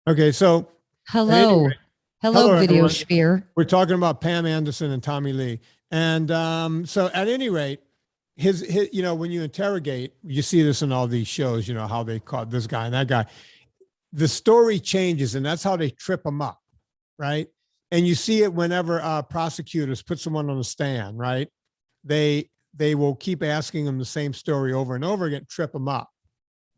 Okay, so at any Hello. rate, Hello, hello video everyone. sphere. We're talking about Pam Anderson and Tommy Lee, and so at any rate, his when you interrogate, you see this in all these shows. You know how they caught this guy and that guy. The story changes, and that's how they trip them up, right? And you see it whenever prosecutors put someone on the stand, right? They will keep asking them the same story over and over again, trip them up,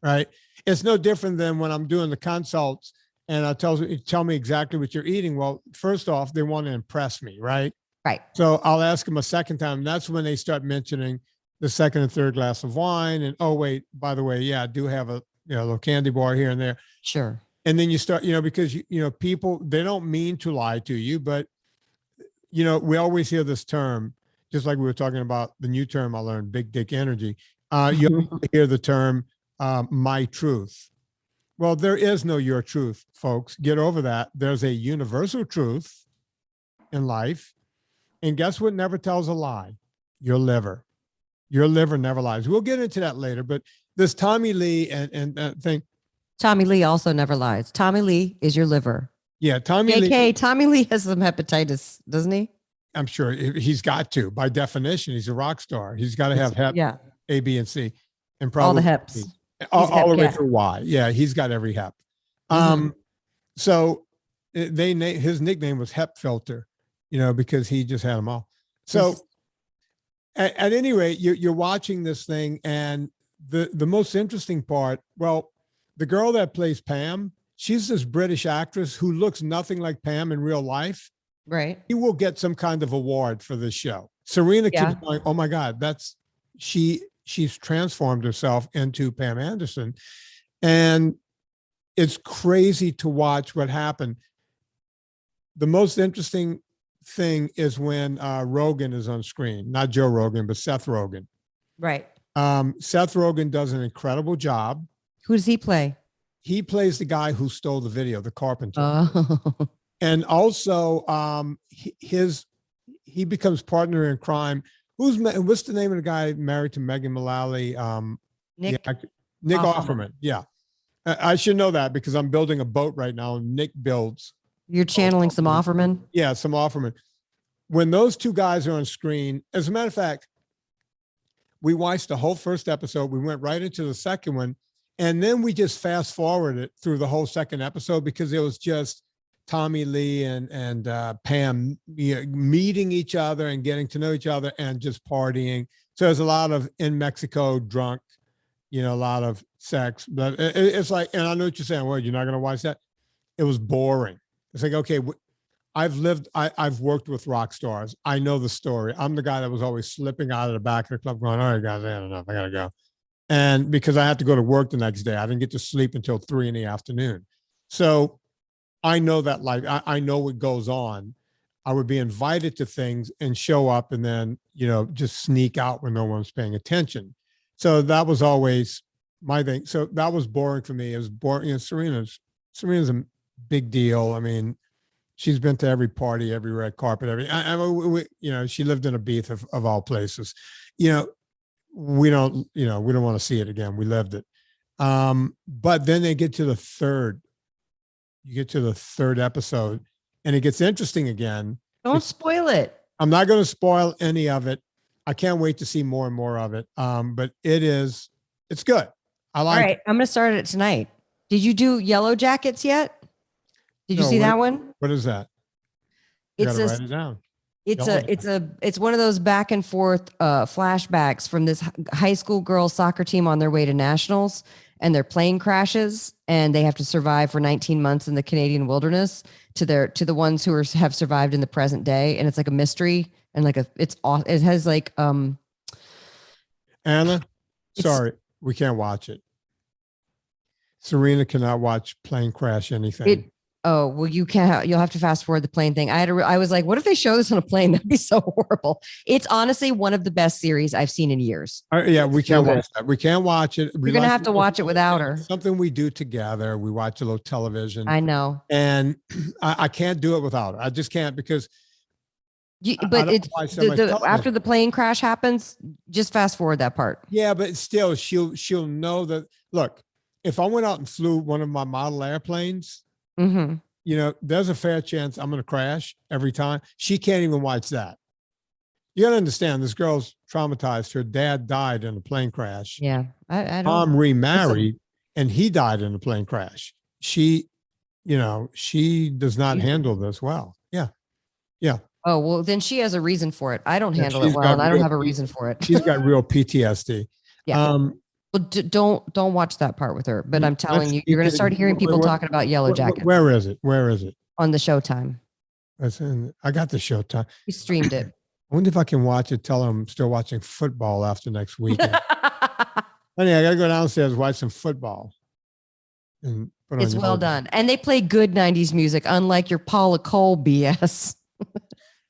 right? It's no different than when I'm doing the consults and tell me exactly what you're eating. Well, first off, they want to impress me, right? Right. So I'll ask them a second time. That's when they start mentioning the second and third glass of wine. And oh wait, by the way, yeah, I do have a little candy bar here and there. Sure. And then you start, because people, they don't mean to lie to you, but we always hear this term, just like we were talking about the new term I learned, big dick energy. You hear the term my truth. Well, there is no your truth, folks. Get over that. There's a universal truth in life. And guess what never tells a lie? Your liver. Your liver never lies. We'll get into that later. But this Tommy Lee and thing. Tommy Lee also never lies. Tommy Lee is your liver. Yeah, Tommy Lee. JK, Tommy Lee has some hepatitis, doesn't he? I'm sure he's got to. By definition, he's a rock star. He's got to have hep, Yeah. A, B, and C. And probably All the heps. all the way through Y. Yeah, he's got every hep. So his nickname was Hep Filter, because he just had them all. So at any rate, you're watching this thing, and the most interesting part, well, the girl that plays Pam, she's this British actress who looks nothing like Pam in real life. Right. He will get some kind of award for this show. Serena keeps going, oh my God, she's transformed herself into Pam Anderson. And it's crazy to watch what happened. The most interesting thing is when Rogan is on screen, not Joe Rogan, but Seth Rogen. Right. Seth Rogen does an incredible job. Who does he play? He plays the guy who stole the video, the carpenter. Oh. And also he becomes partner in crime. What's the name of the guy married to Megan Mullally? Nick Offerman. Yeah. I should know that because I'm building a boat right now and Nick builds. You're channeling some Offerman? Yeah, some Offerman. When those two guys are on screen, as a matter of fact, we watched the whole first episode. We went right into the second one. And then we just fast forwarded through the whole second episode because it was just Tommy Lee and Pam meeting each other and getting to know each other and just partying. So there's a lot of in Mexico drunk, a lot of sex. But it's like, and I know what you're saying. Well, you're not going to watch that. It was boring. It's like, okay, I've worked with rock stars. I know the story. I'm the guy that was always slipping out of the back of the club going, all right, guys, I had enough. I got to go. And because I had to go to work the next day, I didn't get to sleep until 3 p.m. So I know that life. I know what goes on. I would be invited to things and show up and then, just sneak out when no one's paying attention. So that was always my thing. So that was boring for me. It was boring. Serena's a big deal. I mean, she's been to every party, every red carpet, she lived in Ibiza of all places. We don't want to see it again. We lived it. But then you get to the third episode and it gets interesting again. Don't spoil it. I'm not going to spoil any of it. I can't wait to see more and more of it. But it's good. I like it. All right. I'm going to start it tonight. Did you do Yellow Jackets yet? Did you see that one? What is that? It's write it down. It's one of those back and forth flashbacks from this high school girls soccer team on their way to nationals, and their plane crashes and they have to survive for 19 months in the Canadian wilderness to the ones who have survived in the present day. And it's like a mystery and it has like, Anna, sorry, we can't watch it. Serena cannot watch plane crash anything. Oh, well, you can't. You'll have to fast forward the plane thing. I was like, what if they show this on a plane? That'd be so horrible. It's honestly one of the best series I've seen in years. Yeah, we can't watch that. We can't watch it. You're gonna have to watch it without her. Something we do together. We watch a little television. I know, and I can't do it without her. I just can't because. But it's after the plane crash happens. Just fast forward that part. Yeah, but still, she'll know that. Look, if I went out and flew one of my model airplanes. Mm-hmm. You know, there's a fair chance I'm going to crash every time. She can't even watch that. You got to understand, this girl's traumatized. Her dad died in a plane crash. Yeah. I don't. Mom remarried, Listen. and he died in a plane crash. She, you know, she does not Jesus. handle this well. Yeah. Yeah. Oh, well, then she has a reason for it. I don't Yeah, handle it well, and I don't have a reason for it. she's got real PTSD. Yeah. Well, don't watch that part with her. But I'm telling you, you're going to start hearing people talking about Yellow Jackets. Where is it? Where is it? On the Showtime. I got the Showtime. He streamed it. I wonder if I can watch it. Tell them I'm still watching football after next weekend. Honey, I got to go downstairs, watch some football. And it's well done. And they play good 90s music, unlike your Paula Cole BS.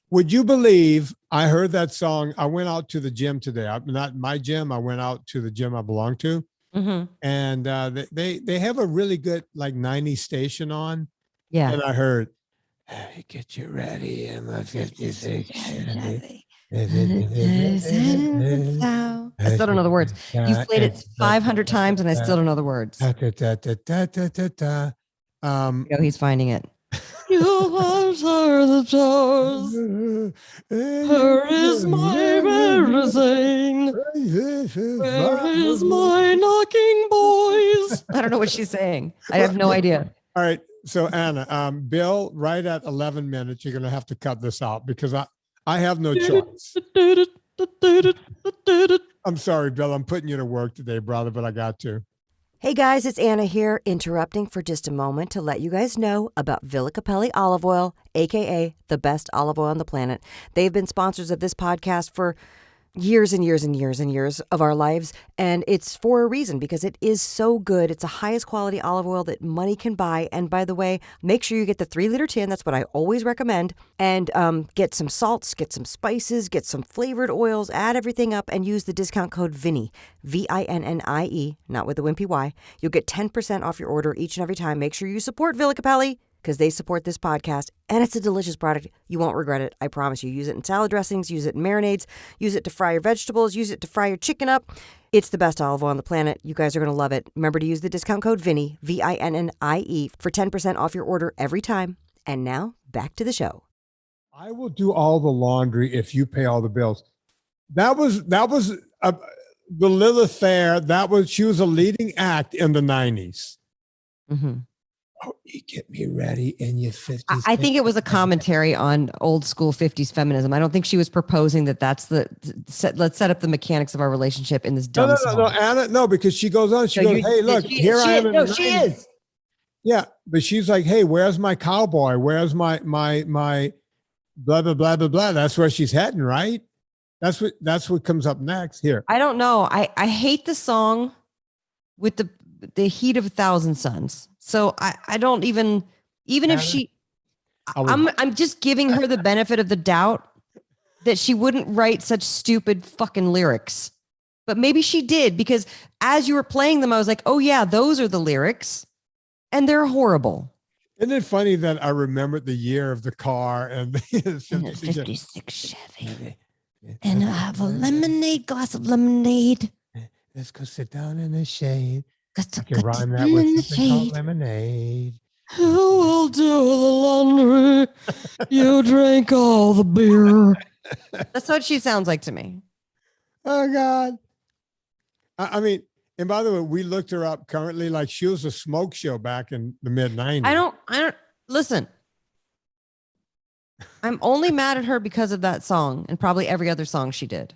Would you believe I heard that song? I went out to the gym today. Not my gym. I went out to the gym I belong to. Mm-hmm. And they have a really good like 90s station on. Yeah. And I heard, get you ready in my 56. I still don't know the words. You've played it 500 times and I still don't know the words. He's finding it. You are the stars. Where is my medicine? Where is my knocking boys? I don't know what she's saying. I have no idea. All right. So Anna, Bill, right at 11 minutes, you're going to have to cut this out because I have no choice. I'm sorry, Bill. I'm putting you to work today, brother, but I got to. Hey guys, it's Anna here, interrupting for just a moment to let you guys know about Villa Capelli Olive Oil, aka the best olive oil on the planet. They've been sponsors of this podcast for years and years and years and years of our lives, and it's for a reason because it is so good. It's the highest quality olive oil that money can buy. And by the way, make sure you get the 3-liter tin. That's what I always recommend. And get some salts, get some spices, get some flavored oils, add everything up, and use the discount code Vinnie, VINNIE, not with the wimpy Y. You'll get 10% off your order each and every time. Make sure you support Villa Capelli, because they support this podcast, and it's a delicious product. You won't regret it. I promise you. Use it in salad dressings, use it in marinades, use it to fry your vegetables, use it to fry your chicken up. It's the best olive oil on the planet. You guys are going to love it. Remember to use the discount code Vinnie, VINNIE, for 10% off your order every time. And now, back to the show. I will do all the laundry if you pay all the bills. That was the Lilith Fair. She was a leading act in the 90s. Mm-hmm. Oh, you get me ready in your 50s. I think it was a commentary on old school 50s feminism. I don't think she was proposing that let's set up the mechanics of our relationship in this dumb song. No, Anna, no, because she goes on. She goes, hey, look, here I am. No, she is. Yeah, but she's like, hey, where's my cowboy? Where's my blah, blah, blah, blah, blah. That's where she's heading, right? That's what comes up next here. I don't know. I hate the song with the heat of 1,000 suns. So I don't even if she, I'm just giving her the benefit of the doubt that she wouldn't write such stupid fucking lyrics, but maybe she did, because as you were playing them, I was like, oh yeah, those are the lyrics and they're horrible. Isn't it funny that I remembered the year of the car and the 56 Chevy and I have a glass of lemonade. Let's go sit down in the shade. I can rhyme that with something called lemonade. Who will do the laundry? You drink all the beer. That's what she sounds like to me. Oh God. I mean, and by the way, we looked her up currently, like she was a smoke show back in the mid-90s. I don't listen. I'm only mad at her because of that song and probably every other song she did.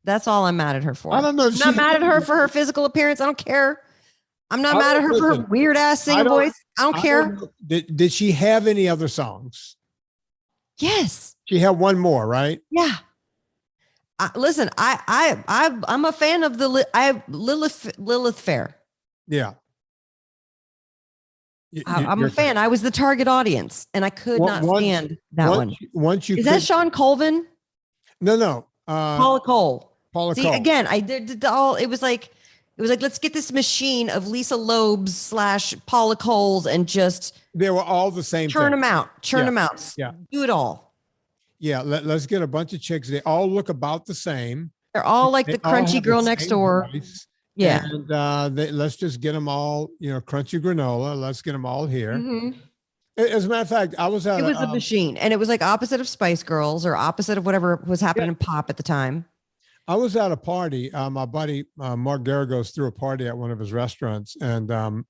That's all I'm mad at her for. I don't know. I'm not mad at her for her physical appearance. I don't care. I'm not mad at her for her weird ass singing voice. I don't care. Did she have any other songs? Yes. She had one more, right? Yeah. Listen, I'm a fan of Lilith Fair. Yeah. I'm a fan. I was the target audience, and I could not stand that one. Is that Sean Colvin? No. Paula Cole. See, again, I did all. It was like let's get this machine of Lisa Loeb's / Paula Cole's and just they were all the same. Churn them out. Yeah. Do it all. Yeah. Let's get a bunch of chicks. They all look about the same. They're all like the crunchy girl next door. Voice. Yeah. And let's just get them all, crunchy granola. Let's get them all here. Mhm. As a matter of fact, I was at It was a machine, and it was like opposite of Spice Girls or opposite of whatever was happening in pop at the time. I was at a party. My buddy Mark Garagos threw a party at one of his restaurants, and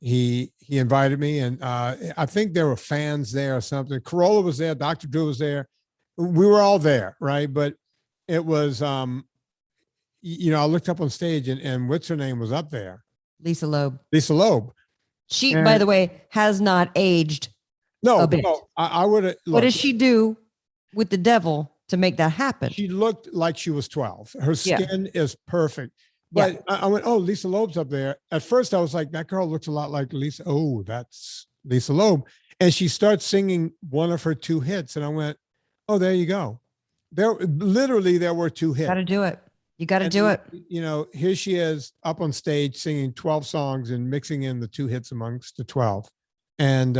he invited me, and I think there were fans there or something. Corolla was there, Dr. Drew was there. We were all there, right? But it was, I looked up on stage, and what's her name was up there? Lisa Loeb. Lisa Loeb. She, And- by the way, has not aged. No, a bit. no, I would have. What does she do with the devil to make that happen? She looked like she was 12. Her Yeah. skin is perfect. But I went, oh, Lisa Loeb's up there. At first, I was like, that girl looks a lot like Lisa. Oh, that's Lisa Loeb. And she starts singing one of her 2 hits. And I went, oh, there you go. There were 2 hits. Got to do it. You got to And do it. Here she is up on stage singing 12 songs and mixing in the 2 hits amongst the 12. And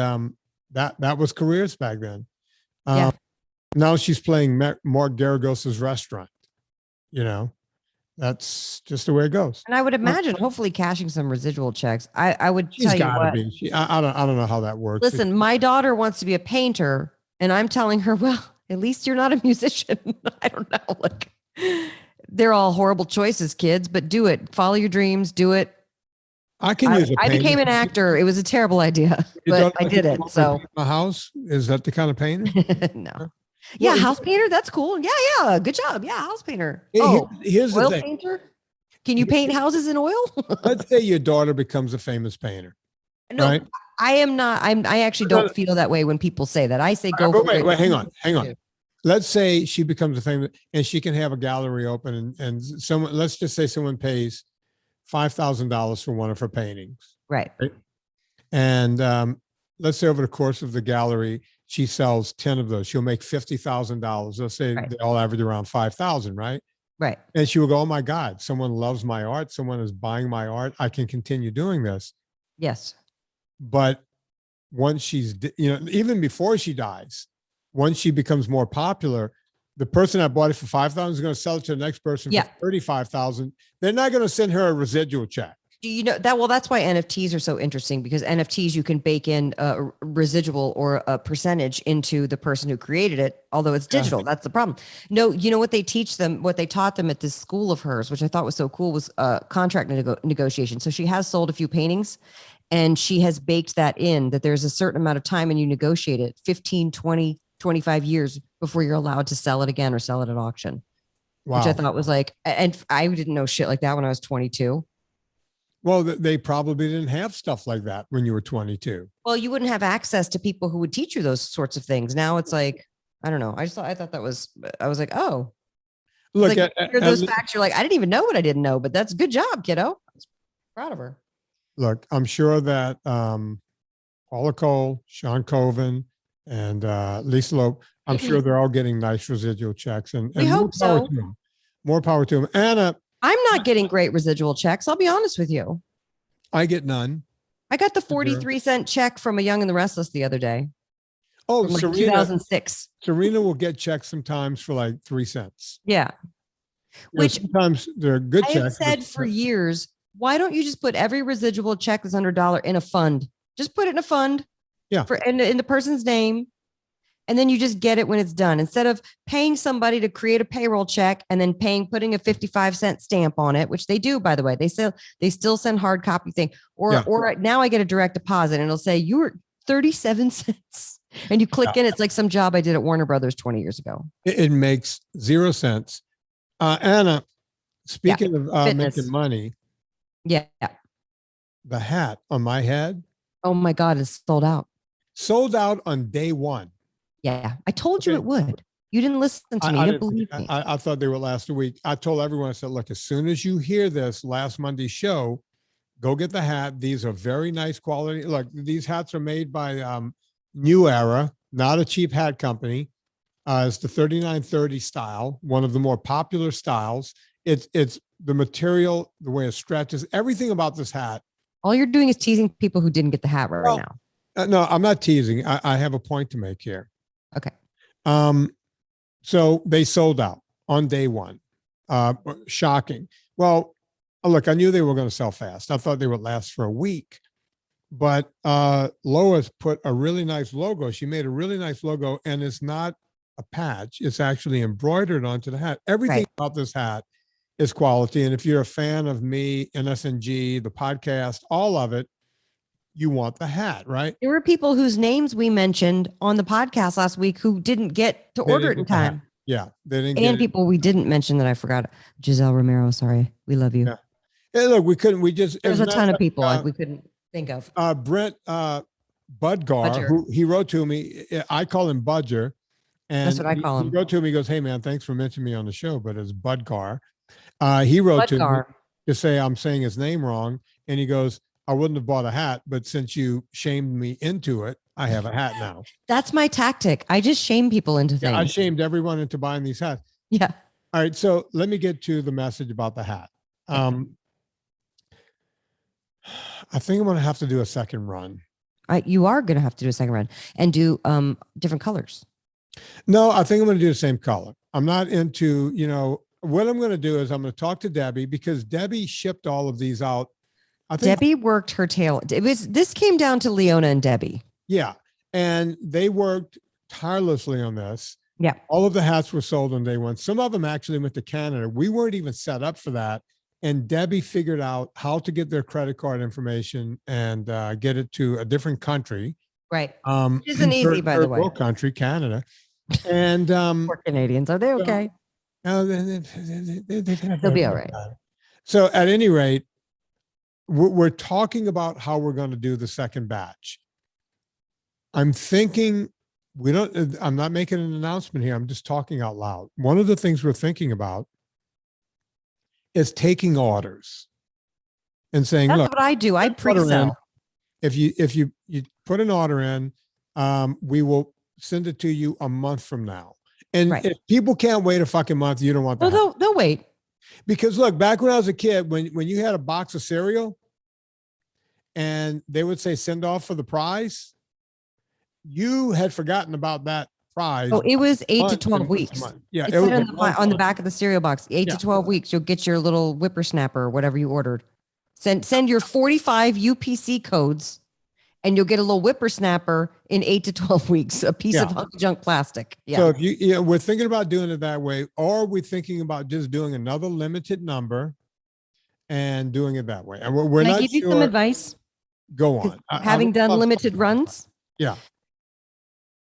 that was careers back then. Yeah. Now she's playing Mark Garagos's restaurant. That's just the way it goes. And I would imagine, hopefully, cashing some residual checks. I would She's tell you got to what. be. I don't know how that works. Listen, my daughter wants to be a painter, and I'm telling her, well, at least you're not a musician. I don't know. Like, they're all horrible choices, kids, but do it. Follow your dreams. Do it. I can use a I became an actor. It was a terrible idea, but I did it. So a house, is that the kind of painter? no. Yeah, house painter. That's cool. Yeah. Good job. Yeah, house painter. Here's the Oil thing. painter. Can you paint houses in oil? Let's say your daughter becomes a famous painter. No, right? I am not. I actually don't feel that way when people say that. I say go for it. Wait, hang on. Let's say she becomes a famous, and she can have a gallery open, and someone, let's just say someone pays $5,000 for one of her paintings. Right. And let's say over the course of the gallery, she sells 10 of those. She'll make $50,000. Let's say they all average around 5,000, right? Right. And she will go, oh my God, someone loves my art. Someone is buying my art. I can continue doing this. Yes. But once she's, even before she dies, once she becomes more popular, the person that bought it for 5,000 is going to sell it to the next person for 35,000. They're not going to send her a residual check. Do you know that? Well, that's why NFTs are so interesting, because NFTs, you can bake in a residual or a percentage into the person who created it, although it's digital. That's the problem. No, you know what they teach them, what they taught them at this school of hers, which I thought was so cool, was contract negotiation. So she has sold a few paintings, and she has baked that in, that there's a certain amount of time and you negotiate it 15, 20, 25 years before you're allowed to sell it again or sell it at auction. Wow. Which I thought was like, and I didn't know shit like that when I was 22. Well, they probably didn't have stuff like that when you were 22. Well, you wouldn't have access to people who would teach you those sorts of things. Now it's like, I don't know. I thought that was, I was like, oh, look, like, hear those facts. You're like, I didn't even know what I didn't know, but that's good job, kiddo. I was proud of her. Look, I'm sure that Paula Cole, Sean Coven, and Lisa Loeb, I'm sure they're all getting nice residual checks. And we hope so. More power to them. Anna, I'm not getting great residual checks. I'll be honest with you. I get none. I got the 43-cent check from A Young and the Restless the other day. Oh, like Serena, 2006. Serena will get checks sometimes for like 3 cents. Yeah. Which sometimes they're good checks. I have said for years, why don't you just put every residual check that's under $1 in a fund? Just put it in a fund. Yeah. In the person's name. And then you just get it when it's done, instead of paying somebody to create a payroll check and then putting a 55-cent stamp on it, which they do, by the way. They still send hard copy thing. Or now I get a direct deposit and it'll say you were 37 cents. And you click in, it's like some job I did at Warner Brothers 20 years ago. It makes 0 cents. Anna, speaking of making money. Yeah. The hat on my head. Oh my God, it's sold out. Sold out on day one. Yeah. I told you it would. You didn't listen to me. You didn't believe me. I thought they would last a week. I told everyone, I said, look, as soon as you hear this last Monday's show, go get the hat. These are very nice quality. Look, these hats are made by New Era, not a cheap hat company. It's the 3930 style, one of the more popular styles. It's the material, the way it stretches, everything about this hat. All you're doing is teasing people who didn't get the hat right now. No, I'm not teasing. I have a point to make here. Okay. So they sold out on day one. Shocking. Well, Oh, look, I knew they were going to sell fast. I thought they would last for a week. But Lois put a really nice logo. She made a really nice logo, and it's not a patch. It's actually embroidered onto the hat. Everything Right. about this hat is quality. And if you're a fan of me, NSNG, the podcast, all of it, you want the hat, right? There were people whose names we mentioned on the podcast last week who didn't get to They order didn't it in get the hat. time. Yeah, they didn't get And it. people we didn't mention that I forgot. Giselle Romero, sorry. We love you. Yeah. Hey, look, we couldn't. We just There's as a matter ton of of people fact, like we couldn't think of. Brent Budgar, Budger. who he wrote to me. I call him Budger, and That's what I call he him. wrote to me. He goes, "Hey man, thanks for mentioning me on the show, but it's Budgar." He wrote to me Budgar. to say I'm saying his name wrong, and he goes, "I wouldn't have bought a hat, but since you shamed me into it, I have a hat now." That's my tactic. I just shame people into Yeah, I things. shamed everyone into buying these hats. Yeah. All right, so let me get to the message about the hat. I think I'm going to have to do a second run. You are going to have to do a second run and do different colors. No, I think I'm going to do the same color. I'm not into, what I'm going to do is I'm going to talk to Debbie because Debbie shipped all of these out. I think, Debbie worked her tail. This came down to Leona and Debbie. yeah. And they worked tirelessly on this. Yeah. All of the hats were sold on day one. Some of them actually went to Canada. We weren't even set up for that. And Debbie figured out how to get their credit card information and get it to a different country. Right. Which isn't easy, by the way. World country, Canada. And Poor Canadians. Are they okay? they'll be all right. So at any rate, we're talking about how we're going to do the second batch. I'm thinking I'm not making an announcement here. I'm just talking out loud. One of the things we're thinking about is taking orders and saying, That's look, what I do. I pre-sell. If you put an order in, we will send it to you a month from now. And Right. if people can't wait a fucking month, you don't want that. Well, they'll wait. Because look, back when I was a kid, when you had a box of cereal and they would say send off for the prize, you had forgotten about that prize. Oh, it was 8 to months 12 and weeks. months. Yeah, It it was said a on the back of the cereal box, 8 Yeah. to 12 weeks, you'll get your little whippersnapper or whatever you ordered. Send your 45 UPC codes and you'll get a little whippersnapper in 8 to 12 weeks, a piece Yeah. of junk plastic. Yeah. So if we're thinking about doing it that way, or we're thinking about just doing another limited number and doing it that way. And we're Can not I give you sure. some advice? Go 'Cause on. Having would done love- limited runs. Yeah.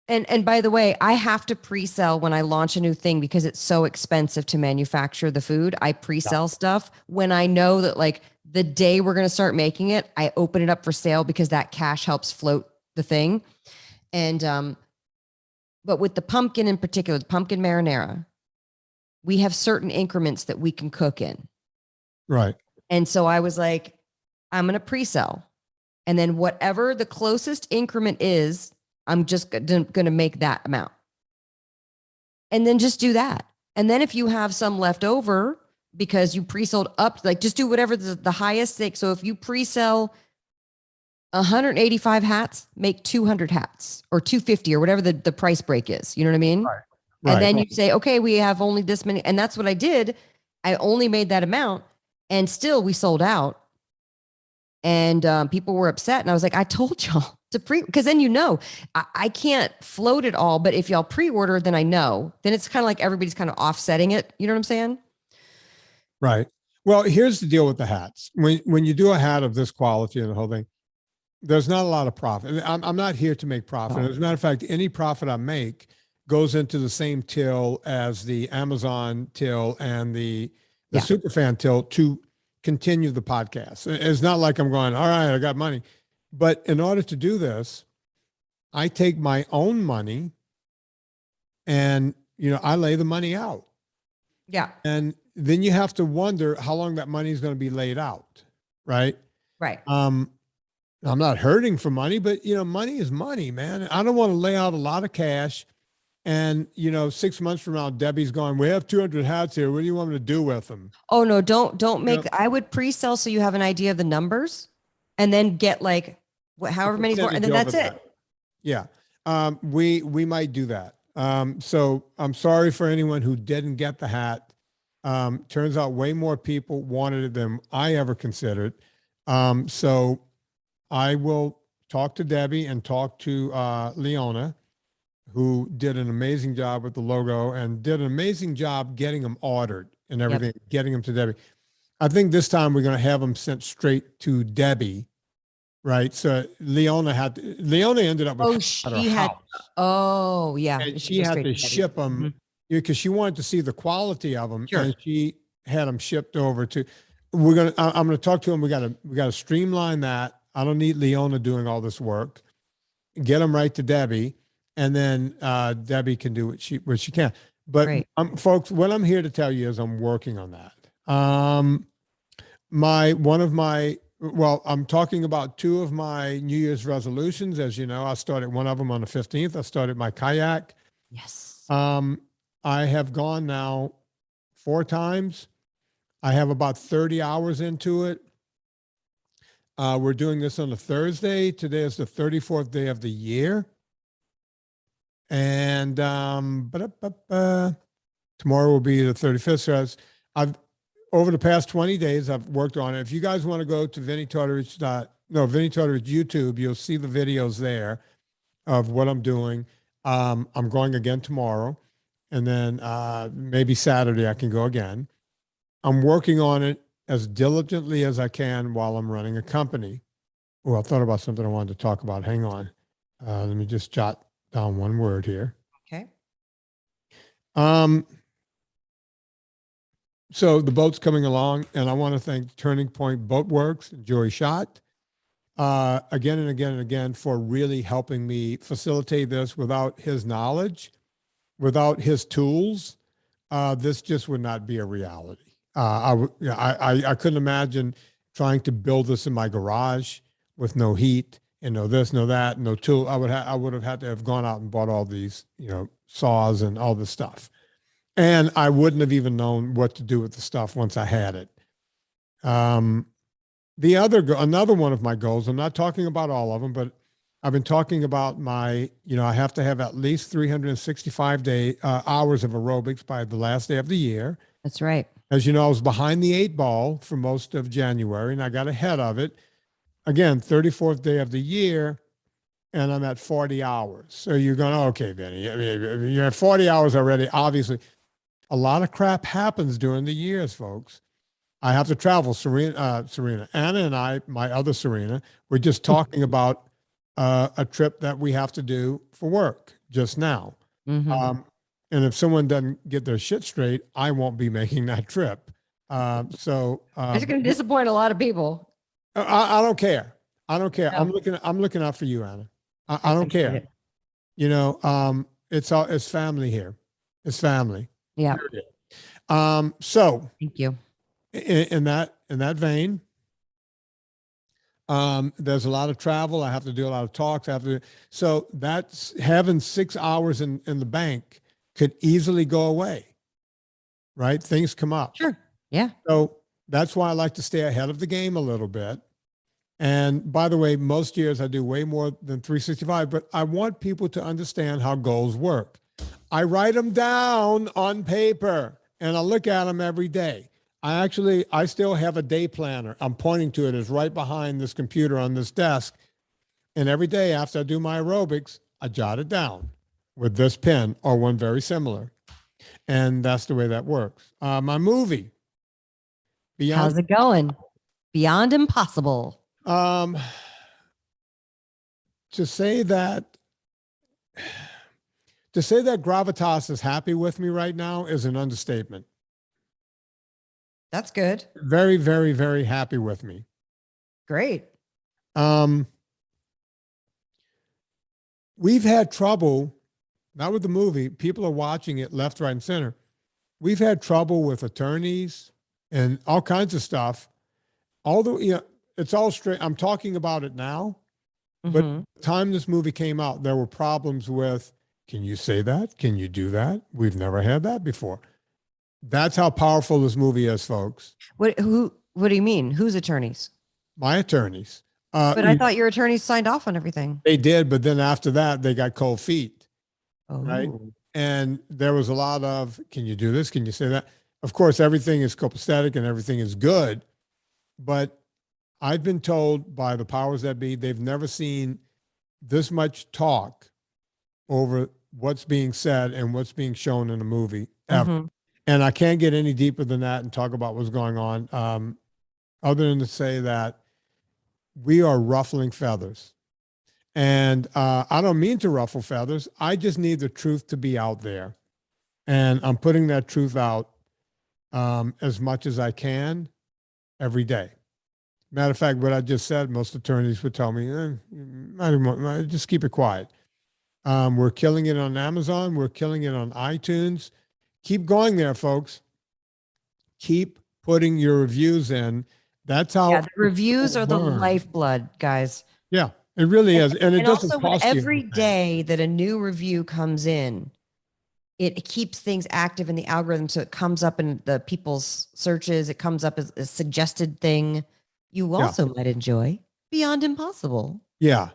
And by the way, I have to pre-sell when I launch a new thing because it's so expensive to manufacture the food. I pre-sell stuff when I know that like the day we're going to start making it, I open it up for sale because that cash helps float the thing. And but with the pumpkin in particular, the pumpkin marinara, we have certain increments that we can cook in. Right. And so I was like, I'm going to pre-sell. And then whatever the closest increment is, I'm just going to make that amount. And then just do that. And then if you have some left over because you pre-sold up, like just do whatever the highest thing. So if you pre-sell 185 hats, make 200 hats or 250 or whatever the price break is. You know what I mean? Right. And then you say, okay, we have only this many. And that's what I did. I only made that amount and still we sold out. And people were upset. And I was like, I told y'all to because then I can't float it all. But if y'all pre-order, then I know. Then it's kind of like everybody's kind of offsetting it. You know what I'm saying? Right. Well, here's the deal with the hats. When you do a hat of this quality and the whole thing, there's not a lot of profit. I'm not here to make profit. No. As a matter of fact, any profit I make goes into the same till as the Amazon till and the Superfan till to continue the podcast. It's not like I'm going, all right, I got money. But in order to do this, I take my own money and, I lay the money out. Yeah. And then you have to wonder how long that money is going to be laid out. Right. Right. I'm not hurting for money, but money is money, man. I don't want to lay out a lot of cash. And 6 months from now, Debbie's going, we have 200 hats here. What do you want me to do with them? Oh no, don't make, I would pre-sell so you have an idea of the numbers and then get like however many more, and then that's it. Yeah. We might do that. So I'm sorry for anyone who didn't get the hat. Turns out way more people wanted it than I ever considered. So I will talk to Debbie and talk to Leona, who did an amazing job with the logo and did an amazing job getting them ordered and everything, getting them to Debbie. I think this time we're going to have them sent straight to Debbie, right? So Leona ended up with Oh, at her she had. house. Oh, yeah. And It should she go had straight to Debbie. ship them because she wanted to see the quality of them, Sure. and she had them shipped over to. I'm gonna talk to him. We gotta streamline that. I don't need Leona doing all this work. Get them right to Debbie, and then Debbie can do what she can. But Great. folks, what I'm here to tell you is I'm working on that. I'm talking about two of my New Year's resolutions. As you know, I started one of them on the 15th. I started my kayak. Yes. I have gone now 4 times. I have about 30 hours into it. We're doing this on a Thursday. Today is the 34th day of the year. And tomorrow will be the 35th. So I've over the past 20 days, I've worked on it. If you guys want to go to Vinnie Tortorich YouTube, you'll see the videos there of what I'm doing. I'm going again tomorrow, and then maybe Saturday I can go again. I'm working on it as diligently as I can while I'm running a company. Oh, I thought about something I wanted to talk about. Hang on. Let me just jot down one word here. Okay. So the boat's coming along, and I want to thank Turning Point Boat Works and Joey Schott again and again and again for really helping me facilitate this. Without his knowledge, without his tools, this just would not be a reality. I couldn't imagine trying to build this in my garage with no heat and no this, no that, no tool. I would have had to have gone out and bought all these, saws and all this stuff. And I wouldn't have even known what to do with the stuff once I had it. Another one of my goals, I'm not talking about all of them, but I've been talking about I have to have at least 365 hours of aerobics by the last day of the year. That's right. As you know, I was behind the 8 ball for most of January, and I got ahead of it. Again, 34th day of the year, and I'm at 40 hours. So you're going, okay, Vinny, you're at 40 hours already. Obviously, a lot of crap happens during the years, folks. I have to travel. Serena, Anna and I, my other Serena, we're just talking about a trip that we have to do for work just now. Mm-hmm. And if someone doesn't get their shit straight, I won't be making that trip. It's going to disappoint a lot of people. I don't care. I don't care. No. I'm looking out for you, Anna. I don't care. It's family here. It's family. Yeah. So Thank you. In that vein, there's a lot of travel. I have to do a lot of talks. So that's having 6 hours in the bank could easily go away, right? Things come up. Sure. Yeah. So that's why I like to stay ahead of the game a little bit. And by the way, most years I do way more than 365, but I want people to understand how goals work. I write them down on paper and I look at them every day. I still have a day planner. I'm pointing to it. It's right behind this computer on this desk. And every day after I do my aerobics, I jot it down with this pen or one very similar. And that's the way that works. My movie. How's it going? Beyond Impossible. To say that gravitas is happy with me right now is an understatement. That's good. Very, very, very happy with me. Great. We've had trouble, not with the movie. People are watching it left, right, and center. We've had trouble with attorneys and all kinds of stuff. Although, it's all straight. I'm talking about it now, but the time this movie came out, there were problems with, can you say that? Can you do that? We've never had that before. That's how powerful this movie is, folks. What do you mean? Whose attorneys? My attorneys. But I thought your attorneys signed off on everything. They did, but then after that, they got cold feet. Oh. Right. And there was a lot of, can you do this? Can you say that? of course, everything is copacetic and everything is good, but I've been told by the powers that be, they've never seen this much talk over what's being said and what's being shown in a movie ever. Mhm. And I can't get any deeper than that and talk about what's going on, other than to say that we are ruffling feathers. And I don't mean to ruffle feathers. I just need the truth to be out there. And I'm putting that truth out as much as I can every day. Matter of fact, what I just said, most attorneys would tell me, just keep it quiet. We're killing it on Amazon. We're killing it on iTunes. Keep going there, folks. Keep putting your reviews in. That's how Yeah, the reviews are the learn. lifeblood, guys. Yeah, it really is. And it doesn't also, cost you every anything. day that a new review comes in, it keeps things active in the algorithm. So it comes up in the people's searches. It comes up as a suggested thing you also might enjoy. Beyond Impossible. Yeah.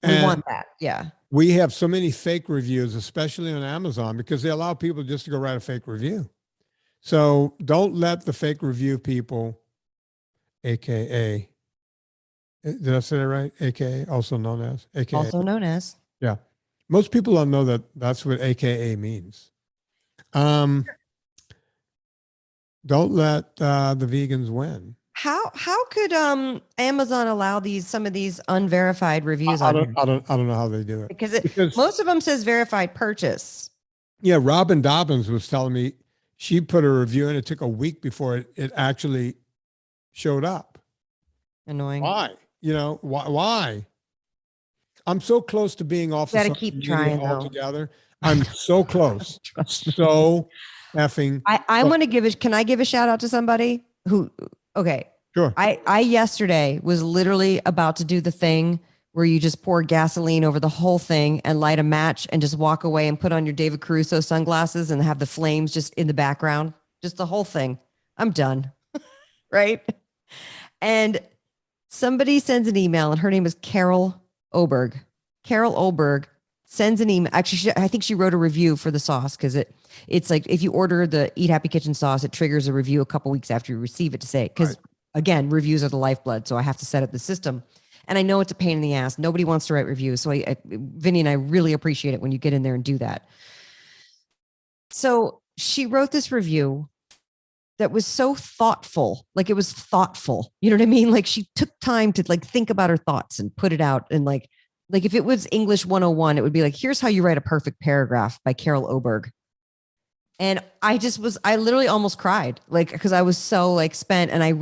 We want that. Yeah. We have so many fake reviews, especially on Amazon, because they allow people just to go write a fake review. So don't let the fake review people, AKA, did I say that right? AKA, also known as? AKA. Also known as. Yeah. Most people don't know that that's what AKA means. Don't let the vegans win. How could Amazon allow some of these unverified reviews I on don't, here? I don't know how they do it. Because most of them says verified purchase. Yeah, Robin Dobbins was telling me she put a review in. It took a week before it actually showed up. Annoying. Why? Why? I'm so close to being off. You gotta keep trying altogether. I'm so close. So effing. I'm gonna can I give a shout out to somebody who? Okay. Sure. I yesterday was literally about to do the thing where you just pour gasoline over the whole thing and light a match and just walk away and put on your David Caruso sunglasses and have the flames just in the background, just the whole thing. I'm done. Right. And somebody sends an email and her name is Carol Oberg. Carol Oberg sends an email. Actually, I think she wrote a review for the sauce because it's like if you order the Eat Happy Kitchen sauce, it triggers a review a couple weeks after you receive it to say, because again, reviews are the lifeblood. So I have to set up the system. And I know it's a pain in the ass. Nobody wants to write reviews. So Vinnie and I really appreciate it when you get in there and do that. So she wrote this review that was so thoughtful. Like it was thoughtful. You know what I mean? Like she took time to like think about her thoughts and put it out. And like if it was English 101, it would be like, here's how you write a perfect paragraph by Carol Oberg. And I literally almost cried, like, because I was so like spent. And I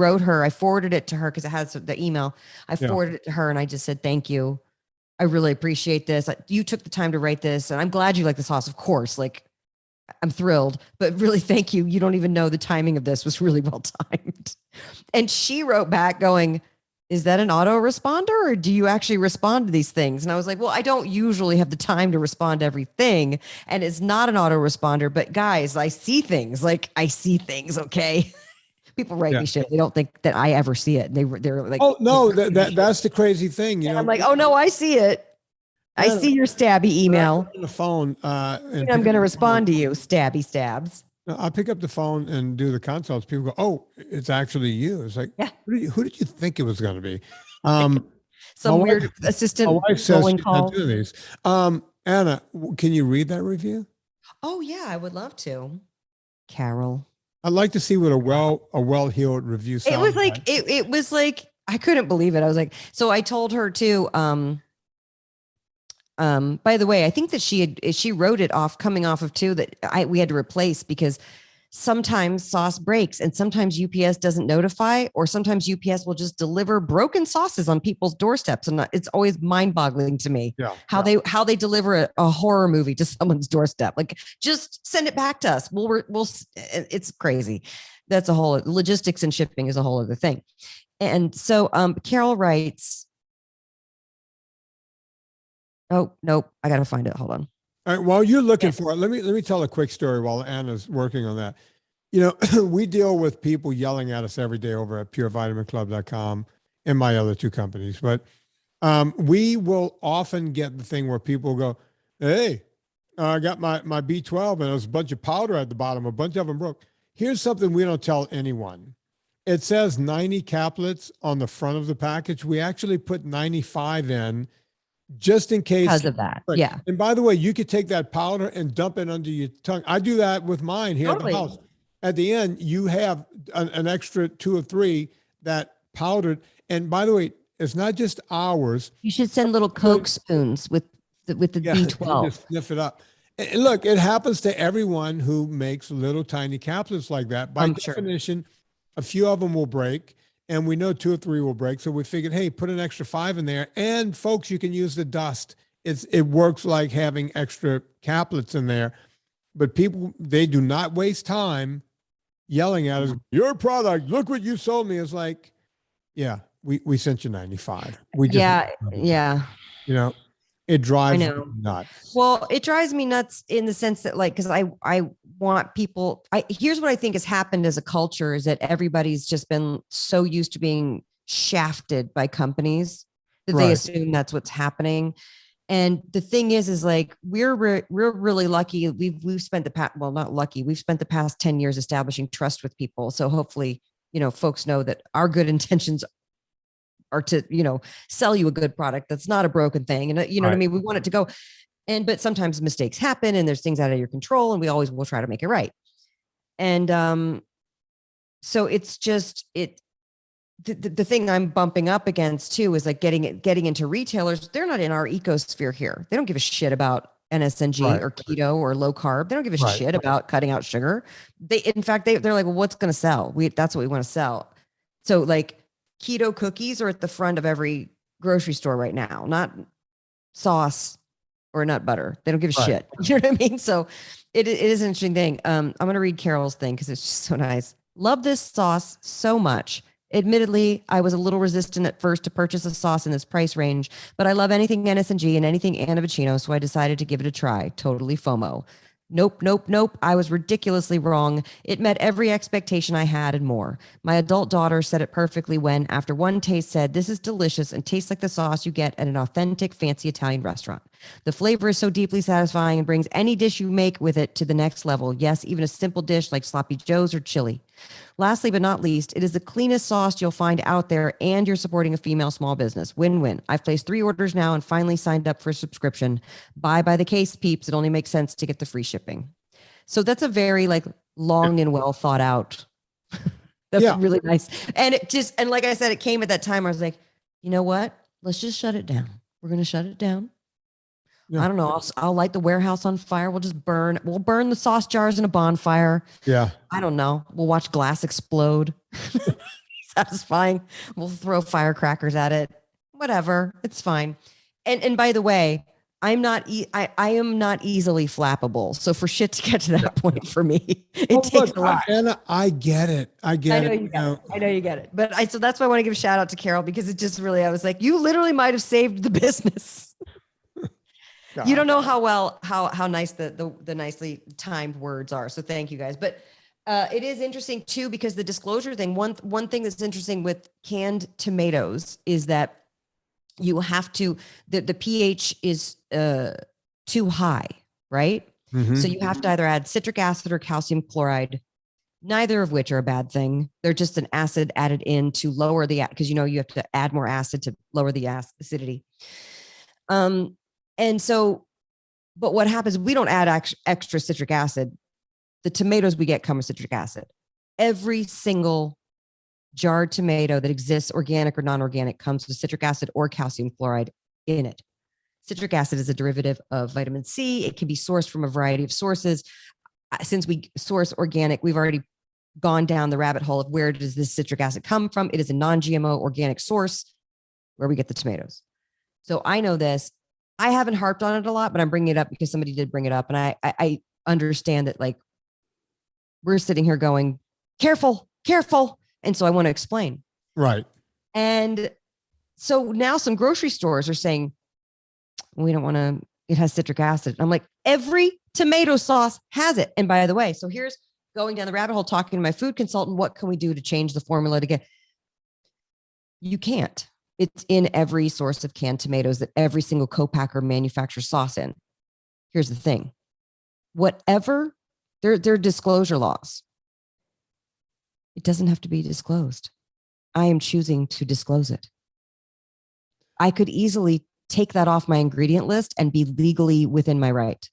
forwarded it to her because it has the email. I forwarded it to her and I just said, thank you. I really appreciate this. You took the time to write this. And I'm glad you like the sauce, of course. Like, I'm thrilled, but really, thank you. You don't even know the timing of this was really well timed. And she wrote back going, is that an autoresponder or do you actually respond to these things? And I was like, well, I don't usually have the time to respond to everything. And it's not an autoresponder, but guys, I see things. Like I see things. Okay. People write me shit. They don't think that I ever see it. They're like, oh no, that's the crazy thing. I'm like, oh no, I see it. I see your stabby email. On the phone. And I'm going to respond to you. Stabby stabs. I pick up the phone and do the consults. People go, "Oh, it's actually you." It's like, who did you think it was going to be? Some weird assistant. My wife says she's not doing these. Anna, can you read that review? Oh yeah, I would love to. Carol, I'd like to see what a well-heeled review sounds. It was like it was like I couldn't believe it. I was like, so I told her too. By the way, I think that she wrote it off coming off of two that we had to replace because sometimes sauce breaks and sometimes UPS doesn't notify, or sometimes UPS will just deliver broken sauces on people's doorsteps. And it's always mind boggling to me how they deliver a horror movie to someone's doorstep. Like just send it back to us. It's crazy. That's a whole logistics and shipping is a whole other thing. And so, Carol writes, oh, nope. I got to find it. Hold on. All right. While you're looking for it, let me tell a quick story while Anna's working on that. We deal with people yelling at us every day over at purevitaminclub.com and my other two companies. But we will often get the thing where people go, hey, I got my B12 and there's a bunch of powder at the bottom. A bunch of them broke. here's something we don't tell anyone. It says 90 caplets on the front of the package. We actually put 95 in just in case. Because of that. Right. Yeah. And by the way, you could take that powder and dump it under your tongue. I do that with mine here at the house. At the end, you have an extra 2 or 3 that powdered. And by the way, it's not just ours. You should send little Coke spoons with the B12. Just sniff it up. And look, it happens to everyone who makes little tiny caplets like that. By definition, a few of them will break, and we know 2 or 3 will break. So we figured, hey, put an extra 5 in there. And folks, you can use the dust. It works like having extra caplets in there. But people, they do not waste time yelling at us, your product, look what you sold me. It's like, yeah, we sent you 95. We just, yeah. You know, it drives me nuts. Well, it drives me nuts in the sense that, like, because I want people, here's what I think has happened as a culture is that everybody's just been so used to being shafted by companies that they assume that's what's happening. And the thing is like, we're really lucky. We've spent we've spent the past 10 years establishing trust with people. So hopefully, folks know that our good intentions are to, sell you a good product. That's not a broken thing. And you know what I mean? We want it to go. But sometimes mistakes happen and there's things out of your control, and we always will try to make it right. And so it's just, the thing I'm bumping up against too is like getting into retailers. They're not in our ecosphere here. They don't give a shit about NSNG or keto or low carb. They don't give a shit about cutting out sugar. In fact, they're like, well, what's going to sell? That's what we want to sell. So like keto cookies are at the front of every grocery store right now, not sauce or nut butter. They don't give a shit. You know what I mean? So it is an interesting thing. I'm going to read Carol's thing because it's just so nice. Love this sauce so much. Admittedly, I was a little resistant at first to purchase a sauce in this price range, but I love anything NSNG and anything Anna Vicino, so I decided to give it a try. Totally FOMO. Nope. I was ridiculously wrong. It met every expectation I had and more. My adult daughter said it perfectly when, after one taste, said, "This is delicious and tastes like the sauce you get at an authentic, fancy Italian restaurant. The flavor is so deeply satisfying and brings any dish you make with it to the next level. Yes, even a simple dish like sloppy joes or chili. Lastly, but not least, it is the cleanest sauce you'll find out there, and you're supporting a female small business. Win-win. I've placed 3 orders now and finally signed up for a subscription. Buy by the case, peeps. It only makes sense to get the free shipping." So that's a very like long and well thought out. That's really nice. And and like I said, it came at that time. I was like, you know what? Let's just shut it down. We're going to shut it down. I don't know. I'll light the warehouse on fire. We'll burn the sauce jars in a bonfire. Yeah. I don't know. We'll watch glass explode. Satisfying. We'll throw firecrackers at it. Whatever. It's fine. And by the way, I am not easily flappable. So for shit to get to that point for me, it takes a lot. Anna, I get it. I know you get it. But so that's why I want to give a shout out to Carol, because it just really, I was like, you literally might have saved the business. God. You don't know how nice the nicely timed words are. So thank you guys. But it is interesting too, because the disclosure thing, one thing that's interesting with canned tomatoes is that you have to, the pH is too high, right? Mm-hmm. So you have to either add citric acid or calcium chloride, neither of which are a bad thing. They're just an acid added in to lower because you have to add more acid to lower the acidity. And so, but what happens, we don't add extra citric acid. The tomatoes we get come with citric acid. Every single jarred tomato that exists, organic or non-organic, comes with citric acid or calcium chloride in it. Citric acid is a derivative of vitamin C. It can be sourced from a variety of sources. Since we source organic, we've already gone down the rabbit hole of where does this citric acid come from? It is a non-GMO organic source where we get the tomatoes. So I know this. I haven't harped on it a lot, but I'm bringing it up because somebody did bring it up. And I understand that, like, we're sitting here going, careful. And so I want to explain. Right. And so now some grocery stores are saying, we don't want to, it has citric acid. I'm like, every tomato sauce has it. And by the way, so here's going down the rabbit hole, talking to my food consultant. What can we do to change the formula to get? You can't. It's in every source of canned tomatoes that every single co-packer manufactures sauce in. Here's the thing. Whatever, they're disclosure laws. It doesn't have to be disclosed. I am choosing to disclose it. I could easily take that off my ingredient list and be legally within my right.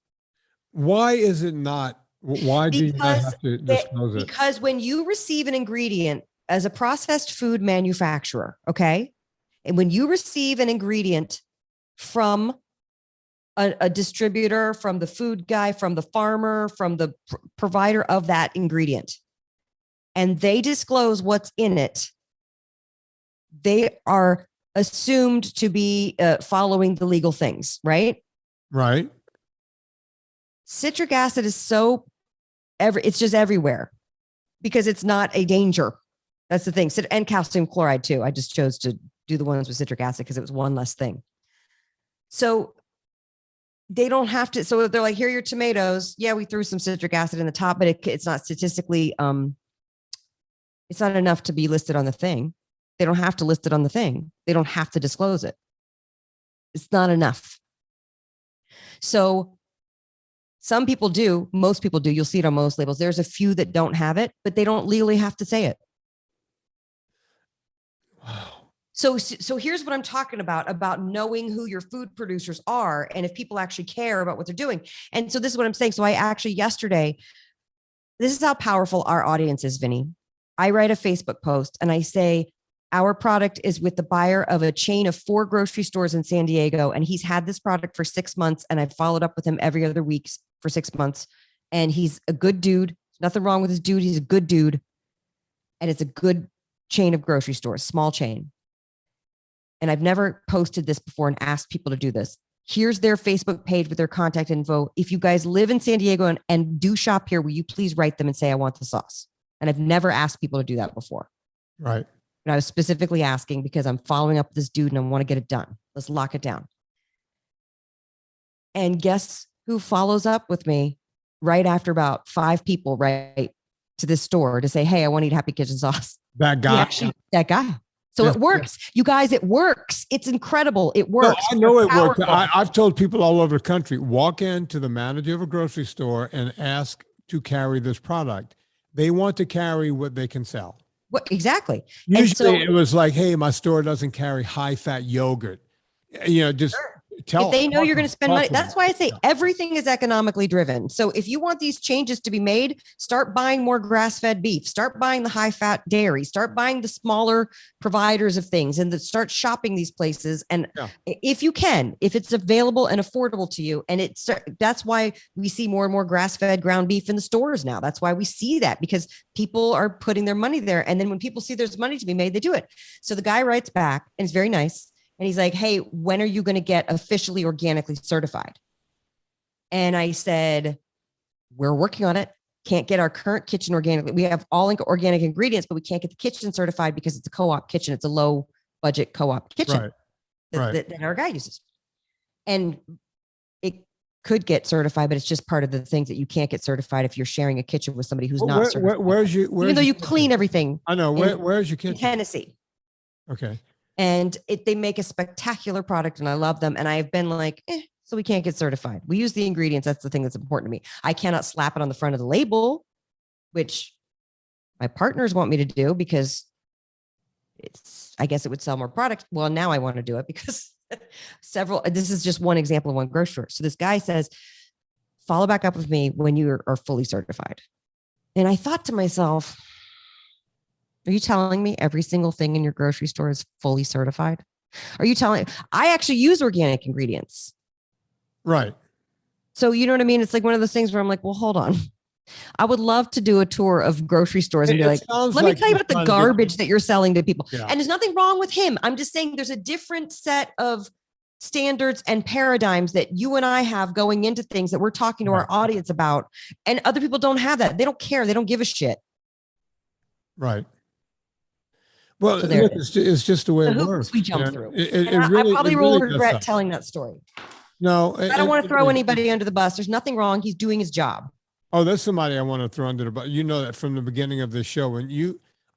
Why is it not? Why do you not have to disclose it? Because when you receive an ingredient as a processed food manufacturer, okay, and when you receive an ingredient from a distributor, from the food guy, from the farmer, from the provider of that ingredient, and they disclose what's in it, they are assumed to be following the legal things, right? Right. Citric acid is it's just everywhere because it's not a danger. That's the thing. And calcium chloride too. I just chose to do the ones with citric acid because it was one less thing. So they don't have to. So they're like, here are your tomatoes. Yeah, we threw some citric acid in the top, but it's not statistically, it's not enough to be listed on the thing. They don't have to list it on the thing. They don't have to disclose it. It's not enough. So some people do, most people do. You'll see it on most labels. There's a few that don't have it, but they don't legally have to say it. Wow. So here's what I'm talking about knowing who your food producers are and if people actually care about what they're doing. And so this is what I'm saying. So I actually yesterday, this is how powerful our audience is, Vinnie. I write a Facebook post and I say, our product is with the buyer of a chain of 4 grocery stores in San Diego. And he's had this product for 6 months. And I've followed up with him every other week for 6 months. And he's a good dude. Nothing wrong with his dude. He's a good dude. And it's a good chain of grocery stores, small chain. And I've never posted this before and asked people to do this. Here's their Facebook page with their contact info. If you guys live in San Diego and do shop here, will you please write them and say, I want the sauce? And I've never asked people to do that before. Right. And I was specifically asking because I'm following up with this dude and I want to get it done. Let's lock it down. And guess who follows up with me right after about 5 people right to this store to say, hey, I want to eat Happy Kitchen sauce. That guy. That guy. So Yeah. it works. You guys, it works. It's incredible. It works. No, I know it Powerful. worked. I've told people all over the country, walk into the manager of a grocery store and ask to carry this product. They want to carry what they can sell. What, exactly. Usually it was like, hey, my store doesn't carry high fat yogurt. You know, just tell. If they know you're going to spend money, them. that's why I say everything is economically driven. So if you want these changes to be made, start buying more grass-fed beef, start buying the high-fat dairy, start buying the smaller providers of things, and start shopping these places. And if you can, if it's available and affordable to you, and that's why we see more and more grass-fed ground beef in the stores now. That's why we see that, because people are putting their money there. And then when people see there's money to be made, they do it. So the guy writes back, and it's very nice. And he's like, hey, when are you going to get officially organically certified? And I said, we're working on it. Can't get our current kitchen organically. We have all organic ingredients, but we can't get the kitchen certified because it's a co-op kitchen. It's a low budget co-op kitchen that our guy uses. And it could get certified, but it's just part of the things that you can't get certified if you're sharing a kitchen with somebody who's not certified. Even though you clean everything. I know. Where's your kitchen? In Tennessee. Okay. And they make a spectacular product and I love them. And I've been like, so we can't get certified. We use the ingredients. That's the thing that's important to me. I cannot slap it on the front of the label, which my partners want me to do because I guess it would sell more product. Well, now I want to do it because this is just one example of one grocery store. So this guy says, follow back up with me when you are fully certified. And I thought to myself, are you telling me every single thing in your grocery store is fully certified? Are you telling? I actually use organic ingredients. Right. So you know what I mean? It's like one of those things where I'm like, well, hold on. I would love to do a tour of grocery stores and be like, let me tell you about the garbage that you're selling to people. Yeah. And there's nothing wrong with him. I'm just saying there's a different set of standards and paradigms that you and I have going into things that we're talking to our audience about. And other people don't have that. They don't care. They don't give a shit. Right. Well, so look, it's just the way it works. We jump through. I probably will regret telling that story. No, I don't want to throw anybody under the bus. There's nothing wrong. He's doing his job. Oh, that's somebody I want to throw under the bus. You know that from the beginning of the show.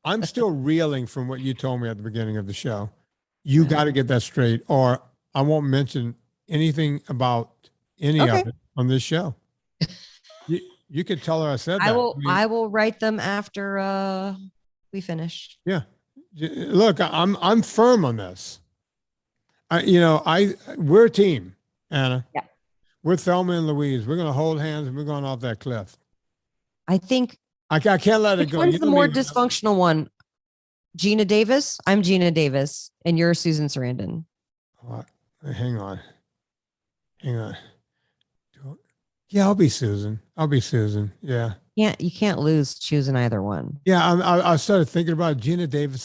I'm still reeling from what you told me at the beginning of the show. You got to get that straight, or I won't mention anything about any of it on this show. You could tell her I said that. I will write them after We finished. Yeah. Look, I'm firm on this. We're a team, Anna. Yeah. We're Thelma and Louise. We're going to hold hands and we're going off that cliff. I think. I can't let it Which go. one's You the know more me. dysfunctional one? Gina Davis? I'm Gina Davis, and you're Susan Sarandon. What? Hang on. Yeah, I'll be Susan. Yeah. You can't lose choosing either one. Yeah. I started thinking about it. Gina Davis